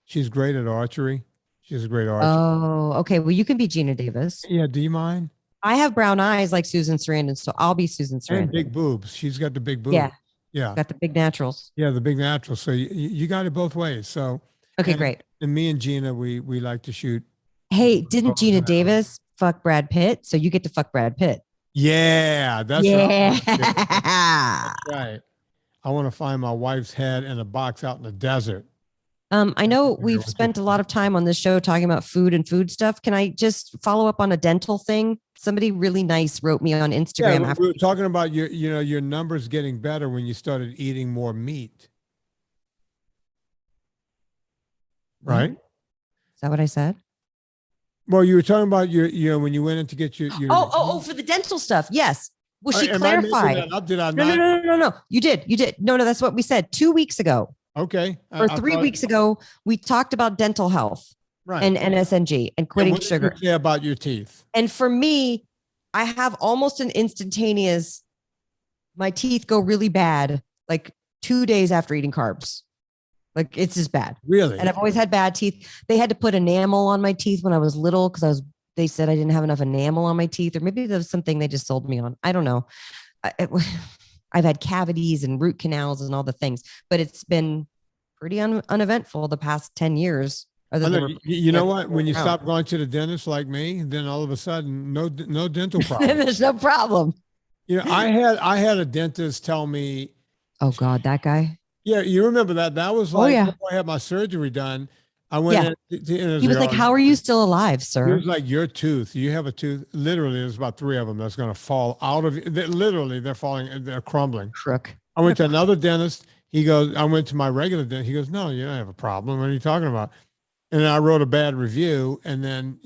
she's great at archery. She's a great archer. Oh, okay. Well, you can be Gina Davis. Yeah. Do you mind? I have brown eyes like Susan Sarandon, so I'll be Susan Sarandon. And big boobs. She's got the big boobs. Yeah. Yeah. Got the big naturals. Yeah. The big natural. So you got it both ways. So. Okay, great. And me and Gina, we like to shoot. Hey, didn't Gina Davis fuck Brad Pitt? So you get to fuck Brad Pitt. Yeah, that's yeah. right. That's right. I want to find my wife's head in a box out in the desert. I know we've spent a lot of time on this show talking about food and food stuff. Can I just follow up on a dental thing? Somebody really nice wrote me on Instagram. Yeah, we were talking about your numbers getting better when you started eating more meat. Right? Is that what I said? Well, you were talking about when you went in to get your for the dental stuff. Yes. Well, she Am clarified. I making that up? Did I No, not? no. You did. No, that's what we said 2 weeks ago. Okay. Or 3 weeks ago, we talked about dental health and NSNG and quitting sugar. What did you say about your teeth? And for me, I have almost an instantaneous, my teeth go really bad, like 2 days after eating carbs. Like it's just bad. Really? And I've always had bad teeth. They had to put enamel on my teeth when I was little because they said I didn't have enough enamel on my teeth, or maybe there was something they just sold me on. I don't know. I've had cavities and root canals and all the things, but it's been pretty uneventful the past 10 years. You know what? When you stop going to the dentist like me, then all of a sudden, no dental problem. There's no problem. I had a dentist tell me. Oh God, that guy. Yeah, you remember that? That was like before I had my surgery done. I went in. He was like, "How are you still alive, sir?" He was like, "Your tooth. You have a tooth. Literally, there's about 3 of them that's going to fall out of you. Literally, they're falling. They're crumbling." Crook. I went to another dentist. He goes, I went to my regular dentist. He goes, "No, you don't have a problem. What are you talking about?" And then I wrote a bad review. And then,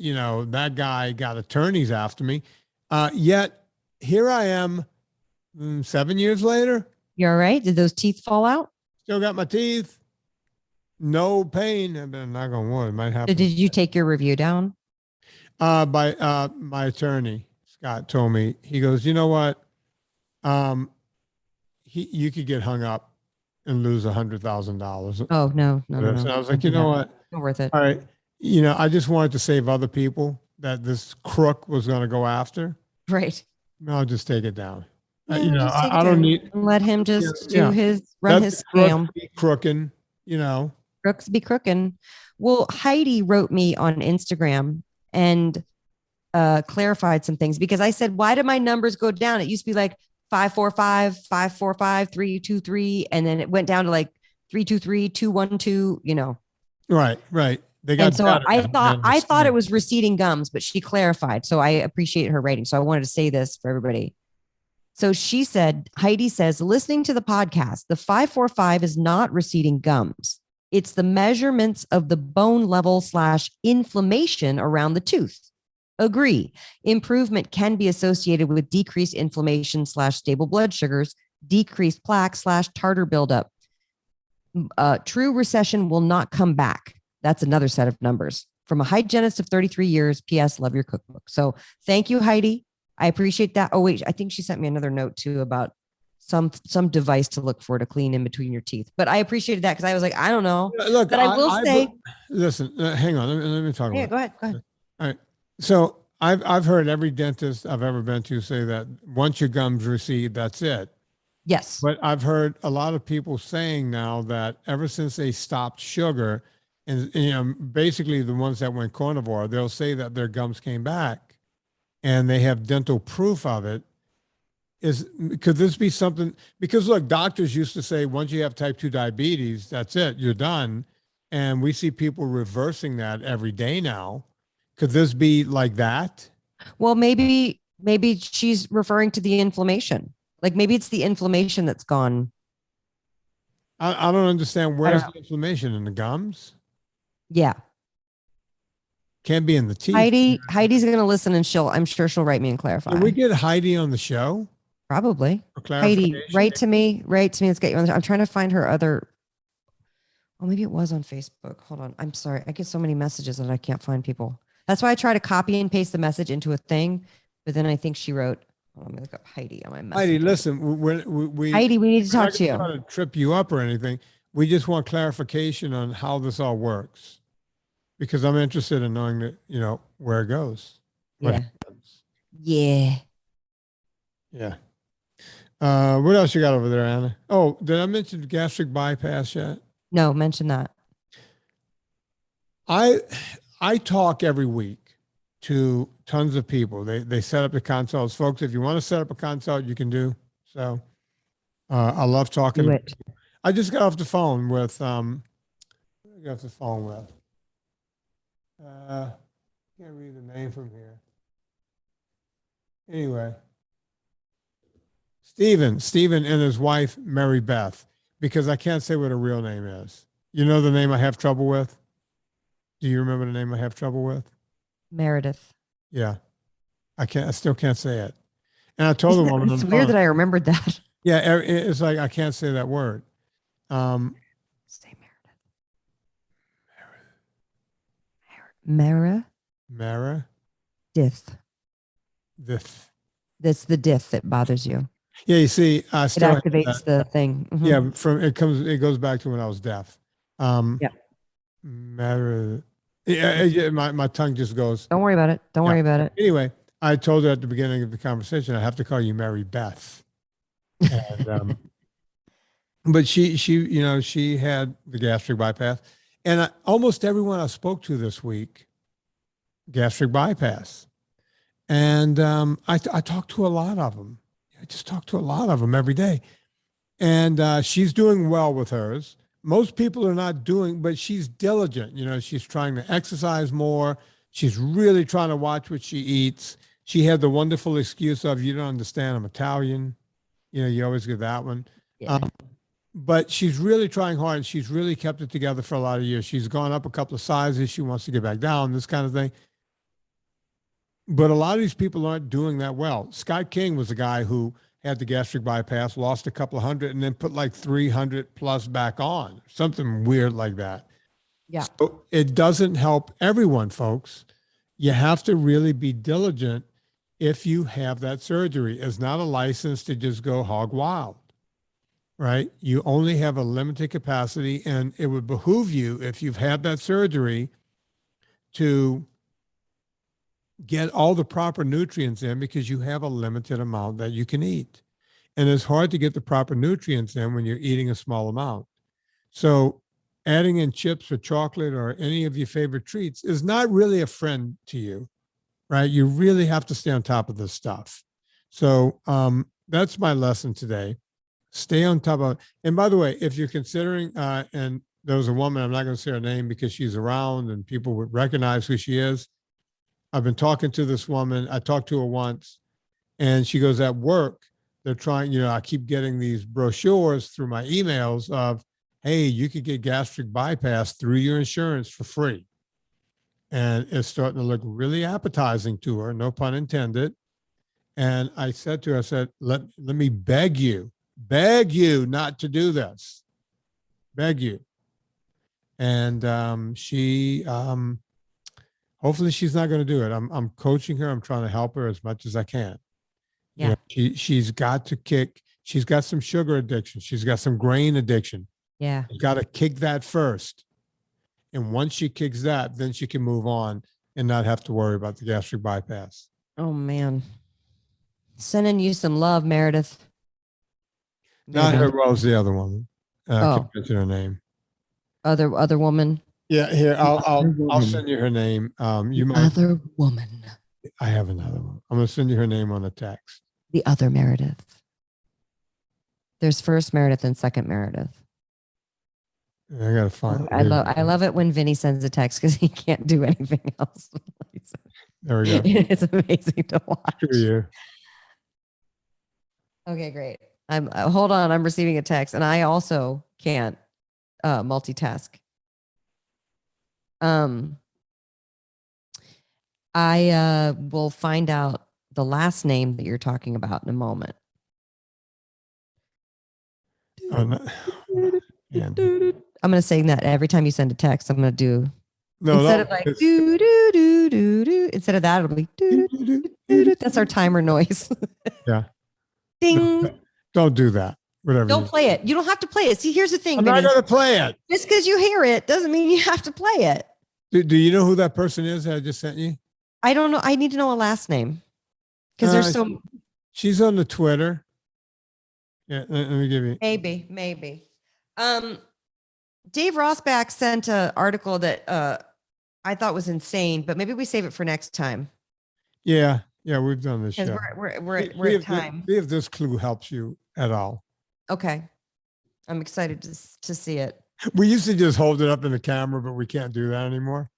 that guy got attorneys after me. Yet here I am 7 years later. You all right? Did those teeth fall out? Still got my teeth. No pain. I'm not going to wood. It might happen. Did you take your review down? By my attorney, Scott, told me, he goes, "You know what? You could get hung up and lose $100,000. Oh, no. And I was like, you know what? Not worth it. All right. I just wanted to save other people that this crook was going to go after. Right. I'll just take it down. Yeah, I don't need. Let him just run his scam. Crooking, Crooks be crooking. Well, Heidi wrote me on Instagram and clarified some things because I said, why did my numbers go down? It used to be like 545, 545, 323, and then it went down to like 323, 212, Right. They got. And so I thought it was receding gums, but she clarified. So I appreciate her rating. So I wanted to say this for everybody. So she said, Heidi says, listening to the podcast, the 545 is not receding gums. It's the measurements of the bone level / inflammation around the tooth. Agree. Improvement can be associated with decreased inflammation / stable blood sugars, decreased plaque / tartar buildup. True recession will not come back. That's another set of numbers from a hygienist of 33 years. P.S. Love your cookbook. So thank you, Heidi. I appreciate that. Oh, wait, I think she sent me another note too about some device to look for to clean in between your teeth. But I appreciated that because I was like, I don't know. Look, but I will say. Listen, hang on. Let me talk about it. Go ahead. All right. So I've heard every dentist I've ever been to say that once your gums recede, that's it. Yes. But I've heard a lot of people saying now that ever since they stopped sugar, and basically the ones that went carnivore, they'll say that their gums came back, and they have dental proof of it. Could this be something? Because look, doctors used to say once you have type 2 diabetes, that's it, you're done, and we see people reversing that every day now. Could this be like that? Well, maybe she's referring to the inflammation. Like maybe it's the inflammation that's gone. I don't understand. I Where's don't the inflammation in the gums? Yeah. Can't be in the teeth. Heidi's going to listen and I'm sure she'll write me and clarify. Can we get Heidi on the show Probably. for Heidi, clarification? write to me. Let's get you on. I'm trying to find her other. Oh, maybe it was on Facebook. Hold on. I'm sorry. I get so many messages that I can't find people. That's why I try to copy and paste the message into a thing. But then I think she wrote, hold on, let me look up Heidi on my message. Heidi, listen, Heidi, we need to we're talk not to you. trying to trip you up or anything. We just want clarification on how this all works, because I'm interested in knowing that, where it goes. What Yeah. happens. Yeah. Yeah. What else you got over there, Anna? Oh, did I mention gastric bypass yet? No, mention that. I talk every week to tons of people. They set up the consults. Folks, if you want to set up a consult, you can do so. I love talking. Do it. I just got off the phone with can't read the name from here. Anyway, Stephen and his wife, Mary Beth, because I can't say what her real name is. You know the name I have trouble with? Do you remember the name I have trouble with? Meredith. Yeah. I still can't say it. And I told the woman on It's the weird phone, that I remembered that. yeah, it's like I can't say that word. Say Meredith. Mara. Dith. This. That's the diff that bothers you. Yeah, you see, I It still have activates that. the thing. Mhm. Yeah, it goes back to when I was deaf. Yeah. Mara. Yeah, my tongue just goes. Don't worry about it. Don't Yeah. worry about it. Anyway, I told her at the beginning of the conversation, I have to call you Mary Beth. And but she had the gastric bypass, and almost everyone I spoke to this week, gastric bypass, and I talked to a lot of them. I just talk to a lot of them every day, and she's doing well with hers. Most people are not doing, but she's diligent. She's trying to exercise more. She's really trying to watch what she eats. She had the wonderful excuse of, you don't understand, I'm Italian. You always get that one. Yeah. But she's really trying hard, and she's really kept it together for a lot of years. She's gone up a couple of sizes. She wants to get back down, this kind of thing. But a lot of these people aren't doing that well. Scott King was a guy who had the gastric bypass, lost a couple of hundred, and then put like 300 plus back on, something weird like that. Yeah. So it doesn't help everyone, folks. You have to really be diligent if you have that surgery. It's not a license to just go hog wild, right? You only have a limited capacity, and it would behoove you, if you've had that surgery, to get all the proper nutrients in, because you have a limited amount that you can eat. And it's hard to get the proper nutrients in when you're eating a small amount. So adding in chips or chocolate or any of your favorite treats is not really a friend to you, right? You really have to stay on top of this stuff. So that's my lesson today. Stay on top of it. And by the way, if you're considering, and there was a woman, I'm not going to say her name because she's around and people would recognize who she is. I've been talking to this woman. I talked to her once, and she goes, at work, they're trying, I keep getting these brochures through my emails of, hey, you could get gastric bypass through your insurance for free. And it's starting to look really appetizing to her, no pun intended. And I said to her, let me beg you not to do this. Beg you. And she, hopefully she's not going to do it. I'm coaching her. I'm trying to help her as much as I can. Yeah. She's got to kick. She's got some sugar addiction. She's got some grain addiction. Yeah. She's got to kick that first. And once she kicks that, then she can move on and not have to worry about the gastric bypass. Oh, man. Sending you some love, Meredith. Not her, well as the other woman. I Oh. can't mention her name. Other woman. Yeah, here, I'll woman. send you her name. You might. Other woman. I have another one. I'm going to send you her name on a text. The other Meredith. There's first Meredith and second Meredith. I got to find. I love it when Vinny sends a text because he can't do anything else. There we go. It's amazing to watch. Screw you. Okay, great. Hold on. I'm receiving a text, and I also can't multitask. I will find out the last name that you're talking about in a moment. Oh, no. Man. I'm going to say that every time you send a text. I'm going to do No, instead no, of like it's- do do do do do. Instead of that, it'll be do do do do. That's our timer noise. Yeah. Ding. Don't do that. Whatever. Don't play it. You don't have to play it. See, here's the thing, I'm not Vinny. going to play it. Just because you hear it doesn't mean you have to play it. Do you know who that person is that I just sent you? I don't know. I need to know a last name because there's so She's on the Twitter. Yeah, let me give you. maybe. Dave Rossback sent an article that I thought was insane, but maybe we save it for next time Yeah, we've done this because show. we're at time. See if this clue helps you at all. Okay, I'm excited to see it. We used to just hold it up in the camera, but we can't do that anymore.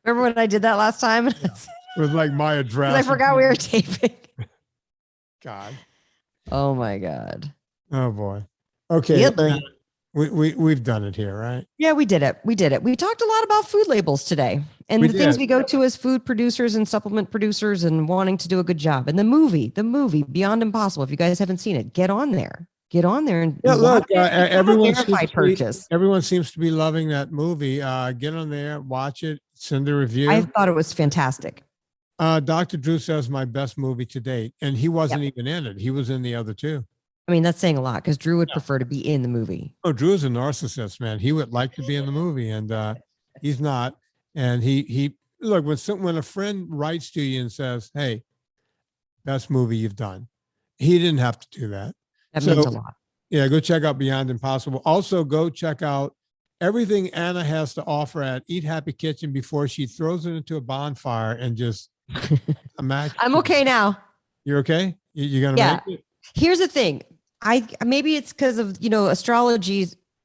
Remember when I did that last time? It was like my address. I forgot we were taping. God. Oh my God. Oh boy. Okay. Yeah, buddy. We've done it here, right? Yeah, we did it. We talked a lot about food labels today and We the things did. we go to as food producers and supplement producers and wanting to do a good job. And the movie Beyond Impossible. If you guys haven't seen it, get on there and Yeah, look, watch it. everyone Verified purchase. Everyone seems to be loving that movie. Get on there, watch it, send a review. I thought it was fantastic. Dr. Drew says my best movie to date, and he wasn't even in it. He was in the other two. I mean, that's saying a lot because Drew would prefer to be in the movie. Oh, Drew is a narcissist, man. He would like to be in the movie, and he's not. And he look, when a friend writes to you and says, "Hey, best movie you've done," he didn't have to do that. That means a lot. Yeah, go check out Beyond Impossible. Also, go check out everything Anna has to offer at Eat Happy Kitchen before she throws it into a bonfire and just imagine. I'm okay now. You're okay? You're gonna Yeah. make it? Here's the thing. Maybe it's because of,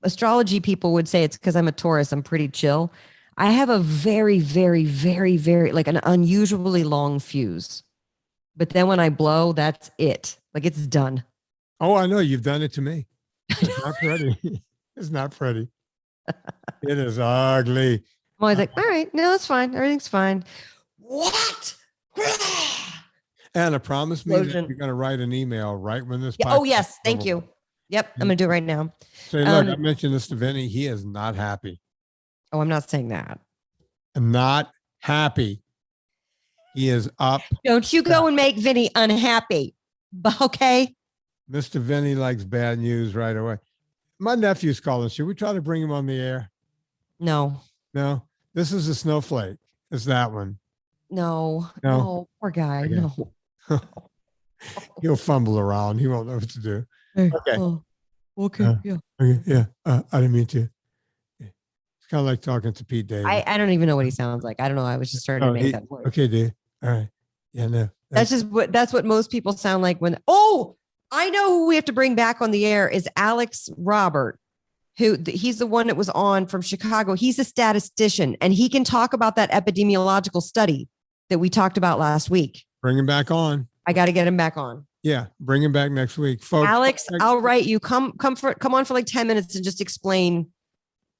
astrology people would say it's because I'm a Taurus. I'm pretty chill. I have a very, very, very, very like an unusually long fuse. But then when I blow, that's it. Like it's done. Oh, I know. You've done it to me. It's not pretty. It's not pretty. It is ugly. I'm always like, all right, no, it's fine. Everything's fine. What? Anna, promise me that Explosion. you're going to write an email right when this. Oh, podcast yes. is Thank over. you. Yep. I'm going to do it right now. Say, look, I mentioned this to Vinny. He is not happy. Oh, I'm not saying that. Not happy. He is up. Don't you go and make Vinny unhappy. Okay. Mr. Vinny likes bad news right away. My nephew's calling. Should we try to bring him on the air? No. No. This is a snowflake. It's that one. No. No. No. Poor guy. Okay. No. He'll fumble around. He won't know what to do. Okay. Oh, okay. Yeah. Okay. Yeah. I didn't mean to. It's kind of like talking to Pete Davis. I don't even know what he sounds like. I don't know. I was just starting to make that word. Okay, dude. All right. Yeah, no. That's what most people sound like when, I know who we have to bring back on the air is Alex Robert, he's the one that was on from Chicago. He's a statistician and he can talk about that epidemiological study that we talked about last week. Bring him back on. I got to get him back on. Yeah, bring him back next week, folks. Alex, I'll write you. Come on for like 10 minutes and just explain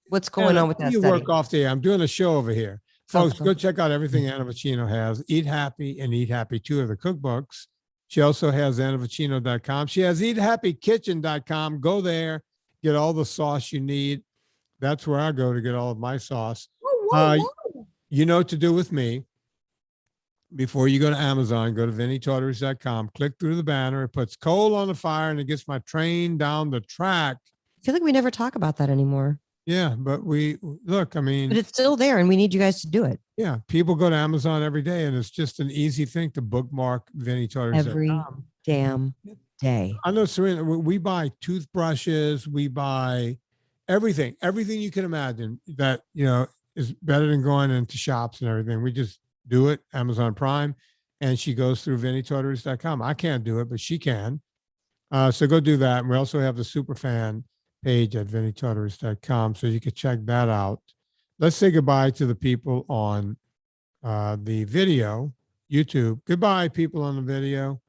what's going on with that You study. work off the air. I'm doing a show over here. Folks, Oh. go check out everything Anna Vocino has. Eat Happy and Eat Happy, two of the cookbooks. She also has AnnaVocino.com. She has EatHappyKitchen.com. Go there, get all the sauce you need. That's where I go to get all of my sauce. You know what to do with me. Before you go to Amazon, go to VinnieTortorich.com, click through the banner. It puts coal on the fire and it gets my train down the track. I feel like we never talk about that anymore, Yeah, but look, I mean, but it's still there and we need you guys to do it yeah, people go to Amazon every day and it's just an easy thing to bookmark VinnieTortorich.com. every damn day. I know, Serena, we buy toothbrushes, we buy everything you can imagine that, is better than going into shops and everything. We just do it, Amazon Prime, and she goes through VinnieTortorich.com. I can't do it, but she can. So go do that. And we also have the Superfan page at VinnieTortorich.com, so you can check that out. Let's say goodbye to the people on the video, YouTube. Goodbye, people on the video.